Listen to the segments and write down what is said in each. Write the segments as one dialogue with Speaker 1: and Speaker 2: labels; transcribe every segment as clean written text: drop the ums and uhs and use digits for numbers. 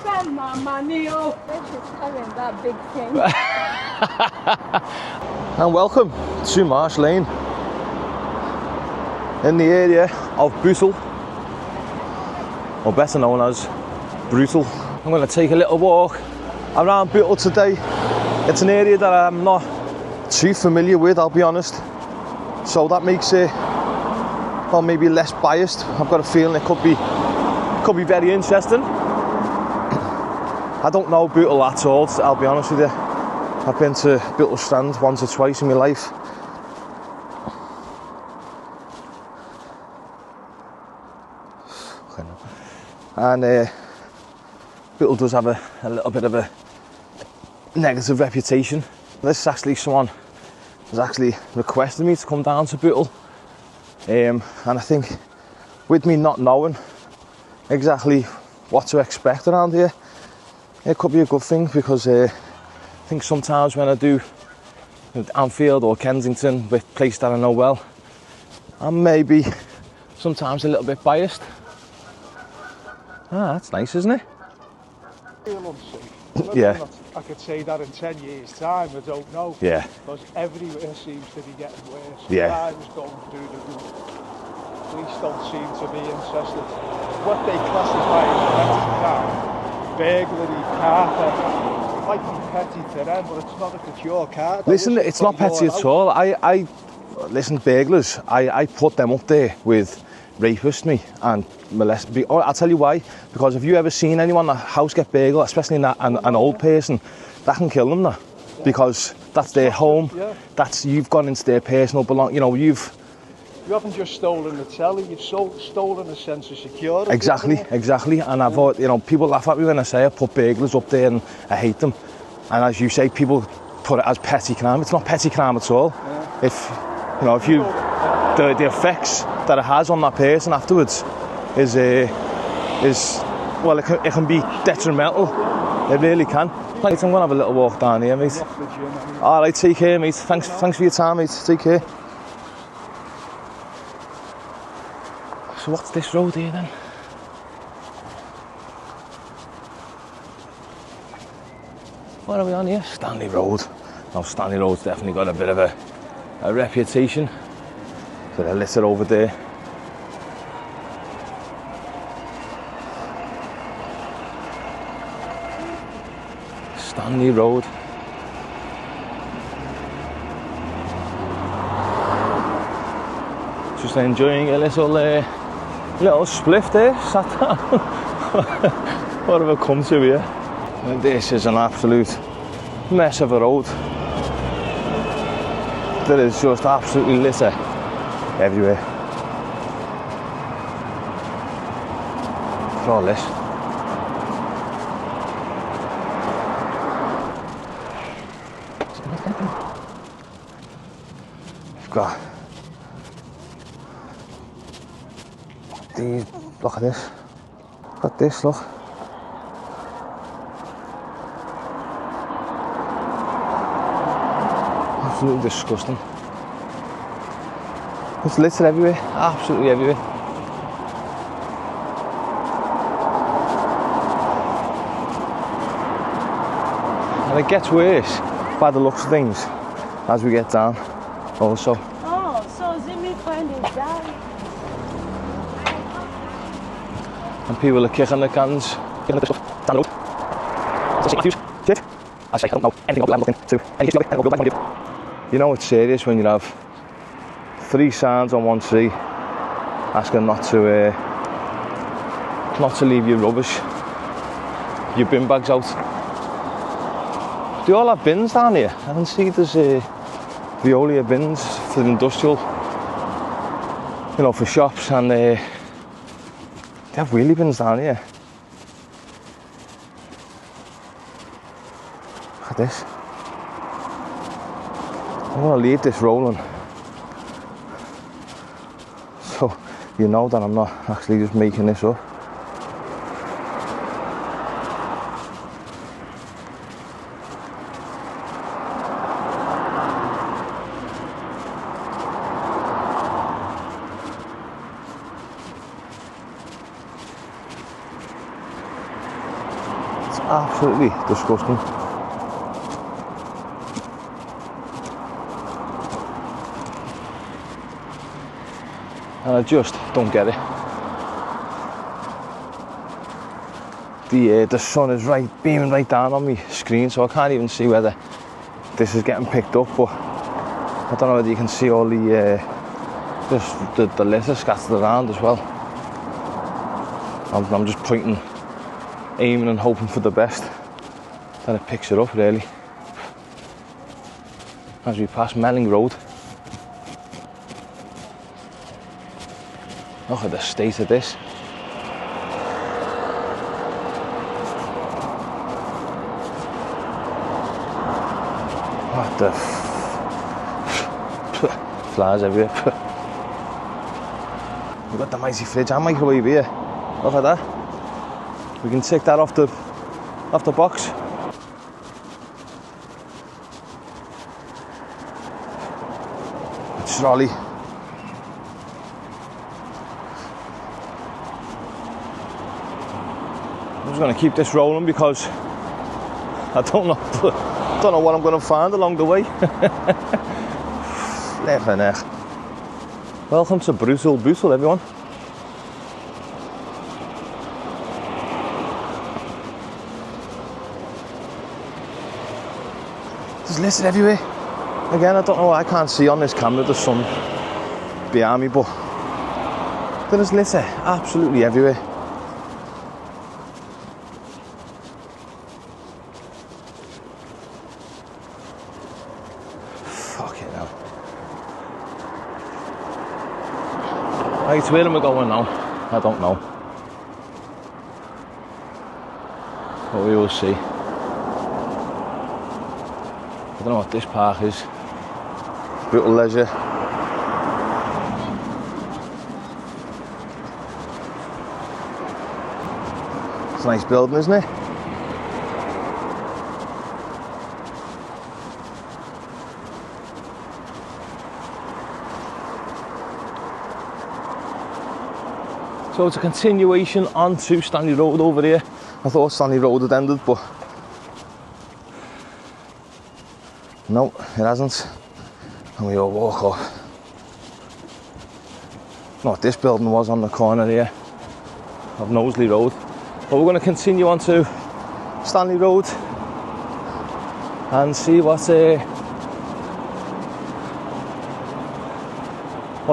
Speaker 1: Spend my money, oh. She's carrying that big thing.
Speaker 2: And welcome to Marsh Lane in the area of Bootle, or better known as Bootle. I'm going to take a little walk around Bootle today. It's an area that I'm not too familiar with, I'll be honest, so that makes it, well, maybe less biased. I've got a feeling it could be very interesting. I don't know Bootle at all, I'll be honest with you. I've been to Bootle Strand once or twice in my life. And Bootle does have a little bit of a negative reputation. This is actually someone has actually requested me to come down to Bootle. And I think with me not knowing exactly what to expect around here, it could be a good thing, because I think sometimes when I do Anfield or Kensington with places that I know well, I'm maybe sometimes a little bit biased. Ah, that's nice, isn't it? Yeah.
Speaker 3: I could say that in 10 years' time, I don't know.
Speaker 2: Yeah.
Speaker 3: Because everywhere seems to be getting worse.
Speaker 2: Yeah.
Speaker 3: Crime's going through the roof. Police don't seem to be interested. What they classify as petty crime, burglary, car theft, it might be petty to them, but it's not if it's your car.
Speaker 2: Listen, it's not petty at all. Listen, burglars, I put them up there with rapists, me, and molest. I'll tell you why. Because if you ever seen anyone in a house get burgled, especially an old person, that can kill them now. Yeah. Because that's their home. Yeah. You've gone into their personal belongings. You know, you
Speaker 3: haven't just stolen the telly. You've stolen a sense of security.
Speaker 2: Exactly. And I've heard, people laugh at me when I say I put burglars up there, and I hate them. And as you say, people put it as petty crime. It's not petty crime at all. Yeah. If the effects that it has on that person afterwards is well, it can be detrimental. It really can. Right, I'm gonna have a little walk down here, mate. All right, take care, mate. Thanks for your time, mate. Take care. So what's this road here then? What are we on here? Stanley Road. Now Stanley Road's definitely got a bit of a reputation. So they're listed over there. Stanley Road. Just enjoying a little spliff there, sat down. What have I come to here? And this is an absolute mess of a road. There is just absolutely litter everywhere. For all this. We've got these, look at this. Got this, look. Absolutely disgusting. There's litter everywhere, absolutely everywhere. And it gets worse by the looks of things as we get down also.
Speaker 1: Oh, so Zimmy find it down.
Speaker 2: And people are kicking the cans. I say, I don't know anything about looking to any history of it. You know it's serious when you have 3 signs on one tree asking not to leave your rubbish, your bin bags out. Do you all have bins down here? I can see there's Veolia bins for the industrial, for shops, and they have wheelie bins down here. Look at this. I'm going to leave this rolling, so you know that I'm not actually just making this up. Absolutely disgusting. And I just don't get it. The sun is beaming right down on my screen, so I can't even see whether this is getting picked up, but I don't know whether you can see all the just the litter scattered around as well. I'm just pointing, aiming and hoping for the best that it picks it up really. As we pass Melling Road. Look at the state of this. What the flies everywhere. We've got the mighty fridge and microwave here. Look at that. We can take that off the box. The trolley. I'm just going to keep this rolling because I don't know what I'm going to find along the way. Flippin' heck. Welcome to Bootle, everyone. There's litter everywhere. Again, I don't know why I can't see on this camera the sun behind me, but there's litter absolutely everywhere. Right, where am I going now? I don't know. But we will see. I don't know what this park is. Bootle Leisure. It's a nice building, isn't it? So it's a continuation onto Stanley Road over here. I thought Stanley Road had ended, but no, it hasn't. And we all walk up. Not what this building was on the corner here of Knowsley Road. But we're going to continue onto Stanley Road and see what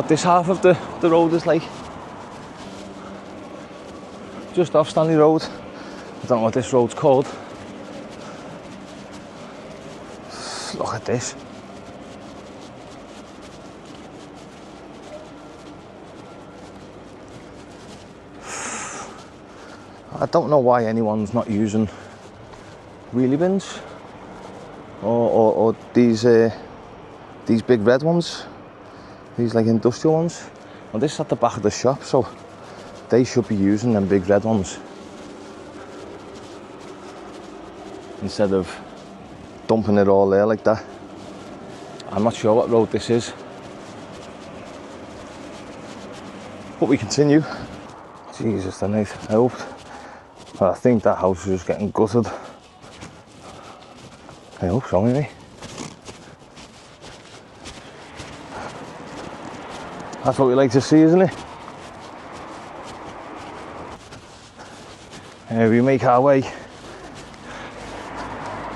Speaker 2: this half of the road is like. Just off Stanley Road. I don't know what this road's called. Look at this. I don't know why anyone's not using wheelie bins or these big red ones. These like industrial ones. Well, this is at the back of the shop, so they should be using them big red ones instead of dumping it all there like that. I'm not sure what road this is, but we continue. Jesus, the night. I hope. Well, I think that house is just getting gutted. I hope so, maybe. That's what we like to see, isn't it? We make our way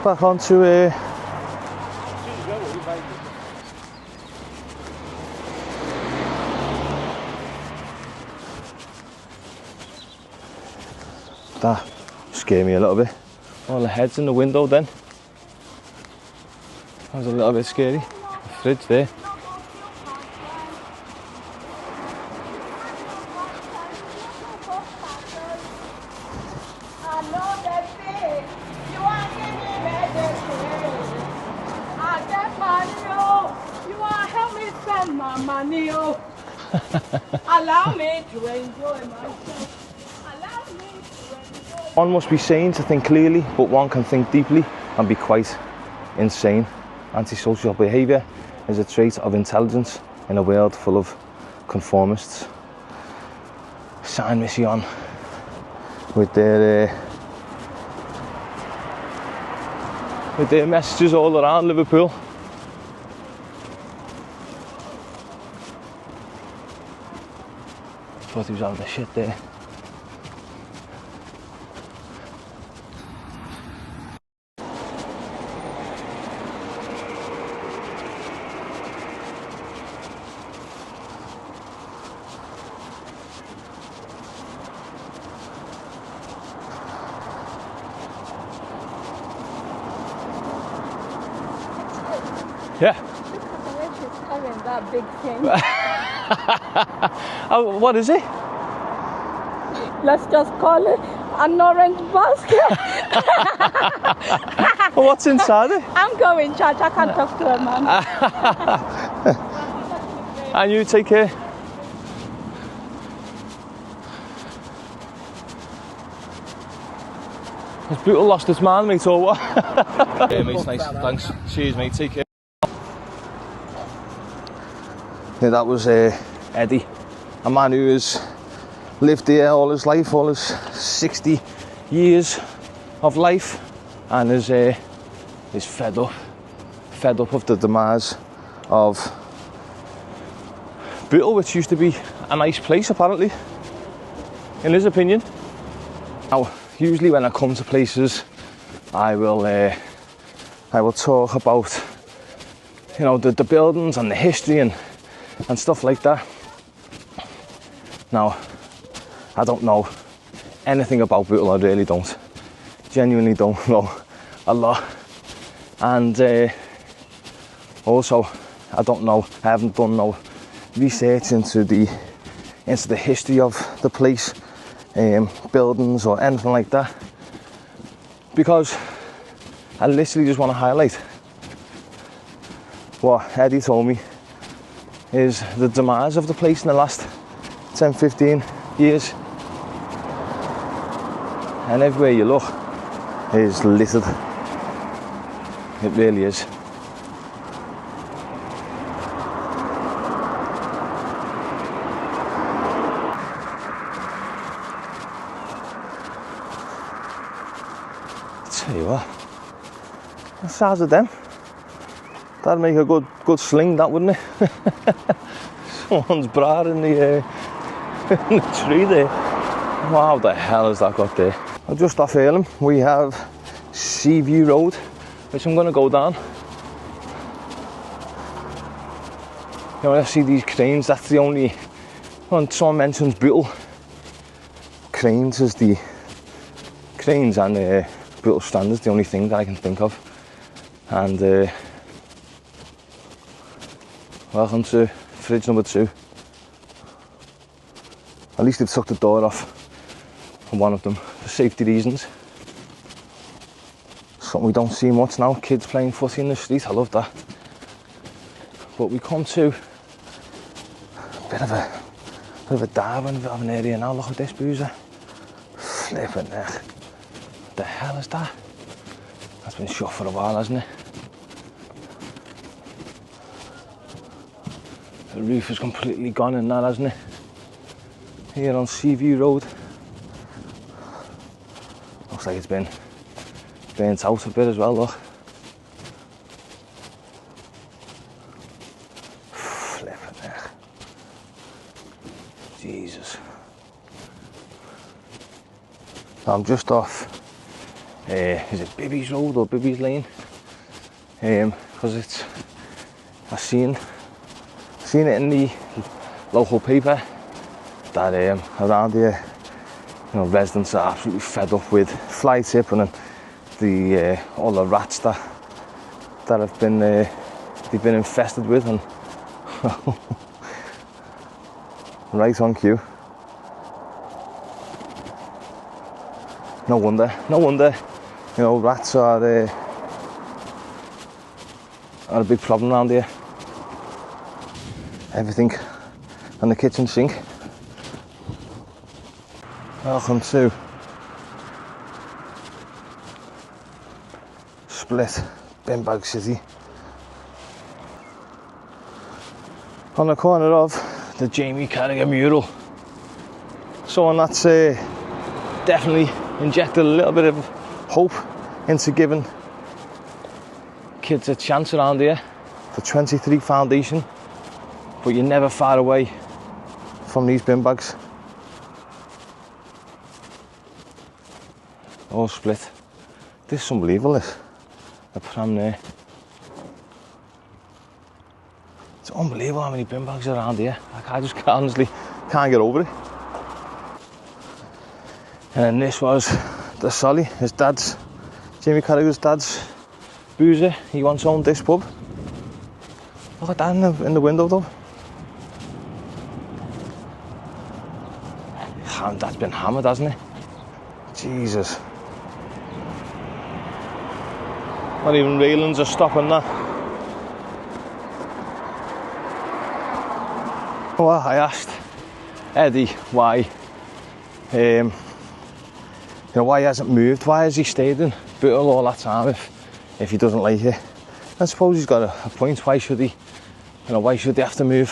Speaker 2: back onto that scared me a little bit. All the heads in the window then. That was a little bit scary. The fridge there.
Speaker 1: Allow me to enjoy myself. Allow me to enjoy.
Speaker 2: One must be sane to think clearly, but one can think deeply and be quite insane. Antisocial behaviour is a trait of intelligence in a world full of conformists. Sign Missy on with their with their messages all around Liverpool. Thought he was having a shit there. Yeah.
Speaker 1: Look at the way she's carrying that big thing.
Speaker 2: Oh, what is it?
Speaker 1: Let's just call it an orange basket.
Speaker 2: Well, what's inside it?
Speaker 1: I'm going, church. I can't talk to her, man.
Speaker 2: And you take care. Has Bootle lost his man, mate, or what? Yeah, mate, nice. Thanks. Cheers, mate. Take care. Yeah, that was Eddie, a man who has lived there all his life, all his 60 years of life, and is fed up of the demise of Bootle, which used to be a nice place, apparently, in his opinion. Now, usually when I come to places, I will talk about, you know, the buildings and the history and stuff like that. Now, I don't know anything about Bootle. I really don't. Genuinely don't know a lot. And also, I haven't done no research into the history of the place, buildings or anything like that, because I literally just want to highlight what Eddie told me is the demise of the place in the last 10-15 years, and everywhere you look is littered. It really is. Tell you what, the size of them, that'd make a good sling, that, wouldn't it? Someone's bra in the tree there. Wow, the hell has that got there? Just off Earlham, we have Seaview Road, which I'm going to go down. You know, when I see these cranes, that's the only, when someone mentions Bootle, cranes and Bootle Strand is the only thing that I can think of. And welcome to fridge number 2. At least they've took the door off on one of them for safety reasons. Something we don't see much now, kids playing footy in the street. I love that. But we come to a bit of a dive in an area now. Look at this boozer. Flipping neck. What the hell is that? That's been shut for a while, hasn't it? The roof is completely gone in that, hasn't it? Here on Seaview Road. Looks like it's been burnt out a bit as well, look. Flipping heck. Jesus. I'm just off, is it Bibby's Road or Bibby's Lane? Because it's, I've seen it in the local paper that around here, you know, residents are absolutely fed up with fly tipping and all the rats that have been they've been infested with, and right on cue. No wonder, you know, rats are a big problem around here. Everything on the kitchen sink. Welcome to Split Bin Bag City. On the corner of the Jamie Carragher mural. Someone that's definitely injected a little bit of hope into giving kids a chance around here. The 23 foundation, but you're never far away from these bin bags. All split. This is unbelievable, this. The pram there. It's unbelievable how many bin bags are around here. Like, I just honestly can't get over it. And then this was the Solly, his dad's, Jamie Carragher's dad's boozer. He once owned this pub. Look at that in the window though. That's been hammered, hasn't it? Jesus. Not even railings are stopping that. Well, I asked Eddie why, why he hasn't moved. Why has he stayed in Bootle all that time if he doesn't like it? I suppose he's got a point. Why should he? Why should he have to move?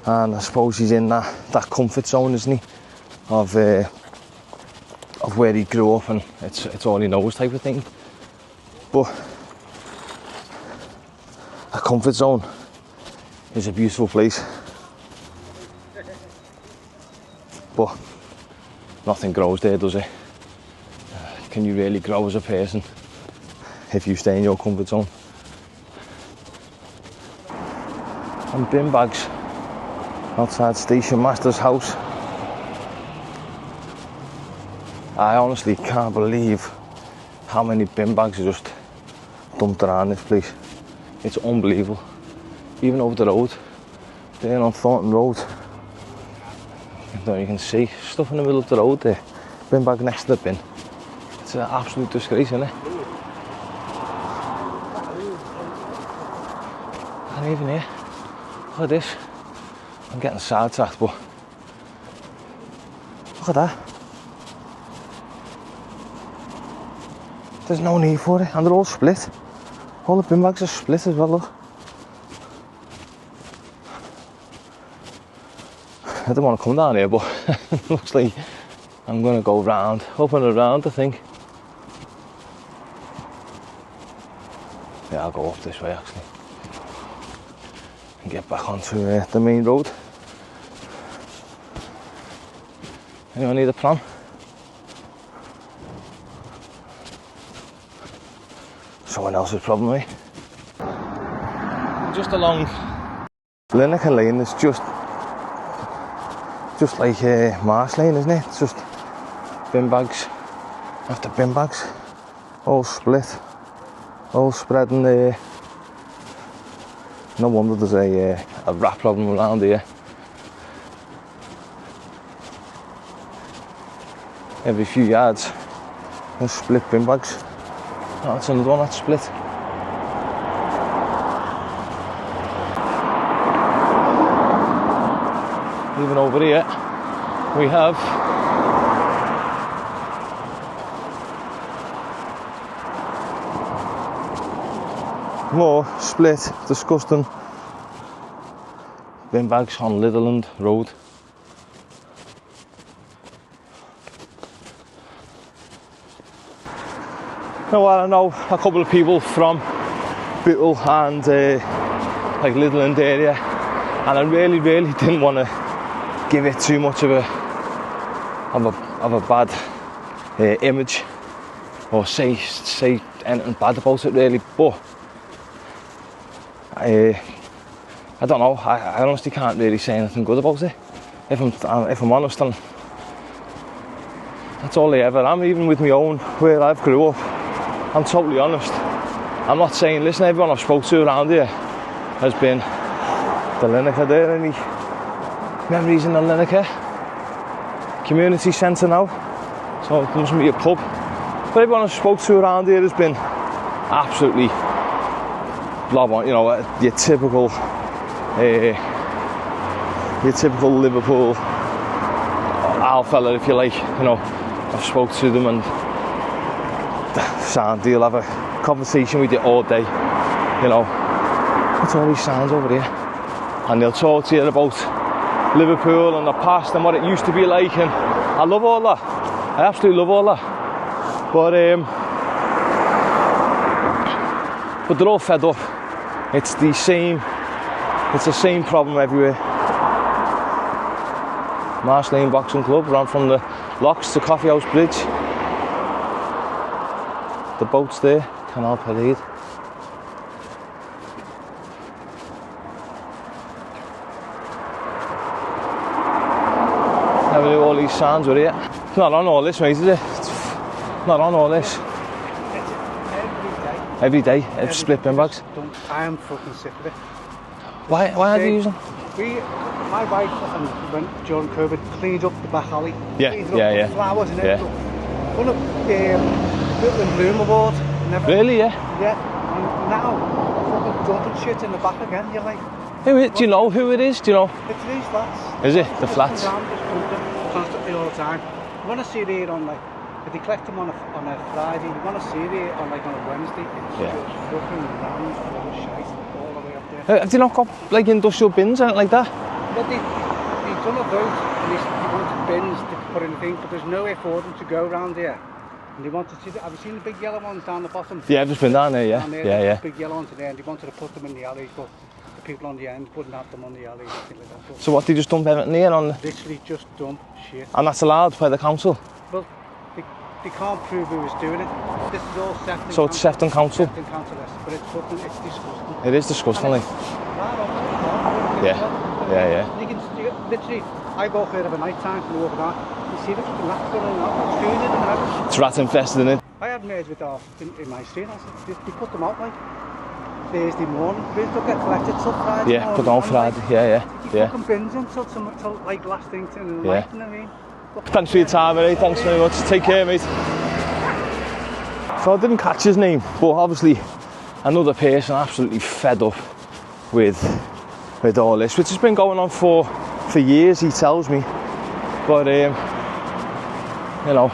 Speaker 2: And I suppose he's in that comfort zone, isn't he? Of where he grew up, and it's all he knows type of thing. But a comfort zone is a beautiful place. But nothing grows there, does it? Can you really grow as a person if you stay in your comfort zone? And bin bags outside Station Master's house. I honestly can't believe how many bin bags are just dumped around this place. It's unbelievable. Even over the road, there on Thornton Road, you can see stuff in the middle of the road there. Bin bag next to the bin. It's an absolute disgrace, isn't it? I can't even hear. Look at this. I'm getting sidetracked, but look at that. There's no need for it, and they're all split. All the bin bags are split as well, look. I don't want to come down here, but it looks like I'm going to go round, up and around, I think. Yeah, I'll go up this way actually. And get back onto the main road. Anyone need a pram? Someone else's problem, eh? Just along Lineker Lane, it's just like Marsh Lane, isn't it? It's just bin bags after bin bags, all split, all spreading there. No wonder there's a rat problem around here. Every few yards, there's split bin bags. Oh, that's another one that's split. Even over here, we have more split, disgusting bin bags on Litherland Road. Now, I know a couple of people from Bootle and like Litherland area, and I really didn't want to give it too much of a bad image, or say anything bad about it really. But I don't know. I honestly can't really say anything good about it. If I'm honest, and that's all I ever am. Even with my own, where I've grew up, I'm totally honest. I'm not saying, listen, everyone I've spoke to around here has been the Lineker there. Any memories in the Lineker community centre now? So it mustn't be a pub. But everyone I've spoke to around here has been absolutely blob on. Your typical Liverpool owl fella, if you like. I've spoke to them and sound, they'll have a conversation with you all day. What's all these signs over here? And they'll talk to you about Liverpool and the past and what it used to be like, and I love all that. I absolutely love all that. But but they're all fed up. It's the same problem everywhere. Marsh Lane Boxing Club, run from the locks to Coffee House Bridge. The boat's there, Canal Parade. Never knew all these signs were here. It's not on all this, mate, is it? It's not on all this. Every day, split bin bags.
Speaker 4: I am fucking sick of it.
Speaker 2: Why are you using?
Speaker 4: My wife went during COVID, cleaned up the back alley.
Speaker 2: Yeah,
Speaker 4: cleaned up
Speaker 2: yeah.
Speaker 4: the flowers and
Speaker 2: Yeah.
Speaker 4: everything. Won a Bootle and Bloom award.
Speaker 2: Really, yeah?
Speaker 4: Yeah. And now, fucking dumping shit in the back again. You're like,
Speaker 2: Do you know who it is? Do you know?
Speaker 4: it's these flats.
Speaker 2: Is it? The
Speaker 4: Just
Speaker 2: flats?
Speaker 4: come round, just dumping constantly all the time. You want to see it here on like, if they collect them on a Friday, you want to see it here on like on a Wednesday. It's
Speaker 2: Yeah.
Speaker 4: just fucking round full of shite all the way up there.
Speaker 2: Have you not got like industrial bins or anything like that?
Speaker 4: But they done a vote and they wanted bins to put in the thing, but there's nowhere for them to go around here. And they wanted to, have you seen the big yellow ones down the bottom?
Speaker 2: Yeah, I've just been down there, yeah.
Speaker 4: Down there,
Speaker 2: Yeah.
Speaker 4: big yellow ones there, and they wanted to put them in the alley, but the people on the end wouldn't have them on the alley, nothing like that. But
Speaker 2: So what, they just dump everything here on the...
Speaker 4: literally just dump shit.
Speaker 2: And that's allowed by the council?
Speaker 4: Well, they can't prove who was doing it. This is all Sefton
Speaker 2: So it's Sefton Council?
Speaker 4: Sefton Council, but it's fucking, it's disgusting.
Speaker 2: It is disgusting, like. Yeah.
Speaker 4: You can literally, I walk here of a night time and walk around, you see the fucking rats going on, there's food in them and everything.
Speaker 2: It's rat infested, isn't it?
Speaker 4: I had maids with our in my street. I said they put them out like Thursday morning. They don't get collected till Friday.
Speaker 2: Yeah, put on Friday.
Speaker 4: Like,
Speaker 2: Yeah.
Speaker 4: fucking bins in till like last thing to the night. You know what I mean?
Speaker 2: Thanks for your time, mate. Thanks very much. Take care, mate. So I didn't catch his name, but obviously another person absolutely fed up with all this, which has been going on for years, he tells me. But you know,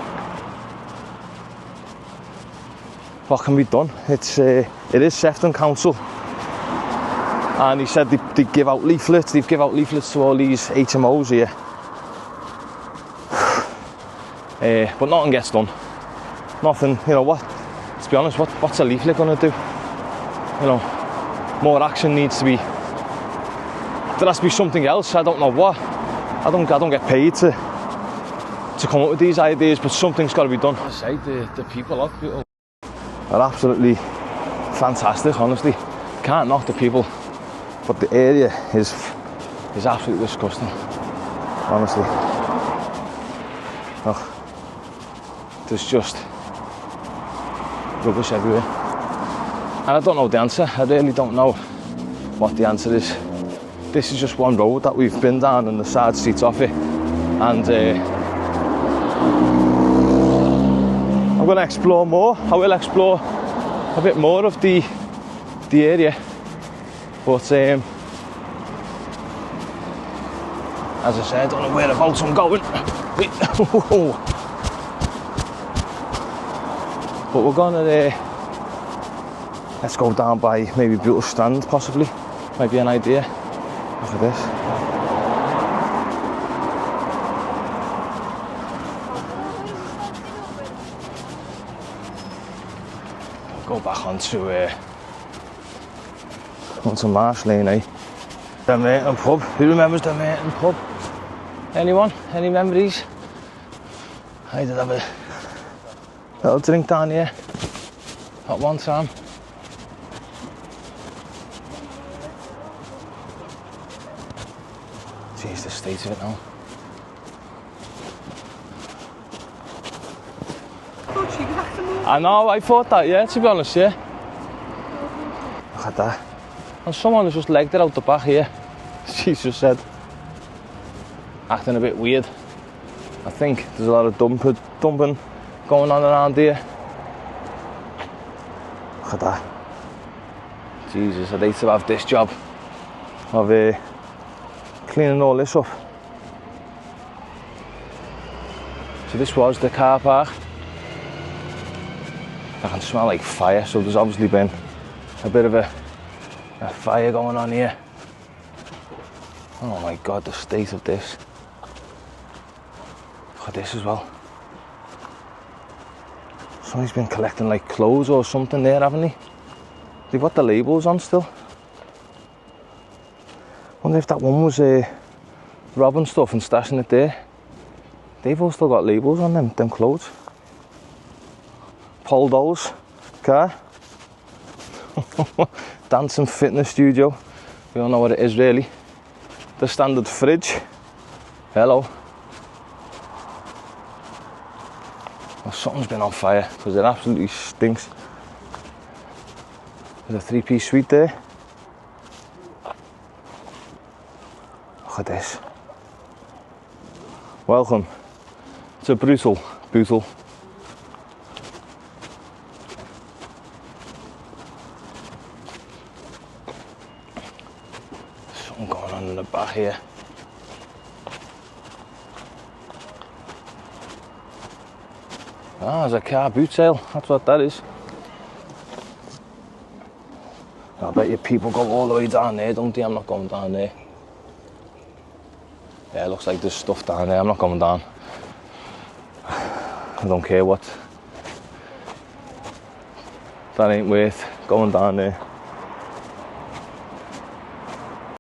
Speaker 2: what can be done? It is Sefton Council, and he said they give out leaflets. They've give out leaflets to all these HMOs here, but nothing gets done. Nothing. You know what? To be honest, what's a leaflet going to do? You know, more action needs to be. There has to be something else. I don't know what. I don't get paid to come up with these ideas, but something's got to be done. I say the people of Bootle are absolutely fantastic. Honestly, can't knock the people, but the area is absolutely disgusting. Honestly, oh, there's just rubbish everywhere, and I don't know the answer. I really don't know what the answer is. This is just one road that we've been down and the side streets off it, and I'm going to explore more. I will explore a bit more of the area, but as I said, I don't know whereabouts I'm going. But we're gonna let's go down by maybe Bootle Strand, possibly. Might be an idea. Look at this. Go back onto Marsh Lane, eh? The Merton pub. Who remembers the Merton pub? Anyone? Any memories? I did have a little drink down here at one time. Jeez, the state of it now. I know, I thought that, yeah, to be honest, yeah. Look at that. And someone has just legged it out the back here. She's just said, acting a bit weird. I think there's a lot of dumping going on around here. Look at that. Jesus, I'd hate to have this job of cleaning all this up. So this was the car park. I can smell like fire, so there's obviously been a bit of a fire going on here. Oh my god, the state of this. Look at this as well. Somebody's been collecting like clothes or something there, haven't they? They've got the labels on still. Wonder if that one was robbing stuff and stashing it there. They've all still got labels on them clothes. Pole dolls, car. Dance and fitness studio. We all know what it is really. The standard fridge. Hello. Well, something's been on fire because it absolutely stinks. There's a 3-piece suite there. Look at this. Welcome to Bootle. Something going on in the back here. Ah, there's a car boot sale. That's what that is. I bet you people go all the way down there, don't they? I'm not going down there. Yeah, it looks like there's stuff down there. I'm not going down. I don't care what. That ain't worth going down there.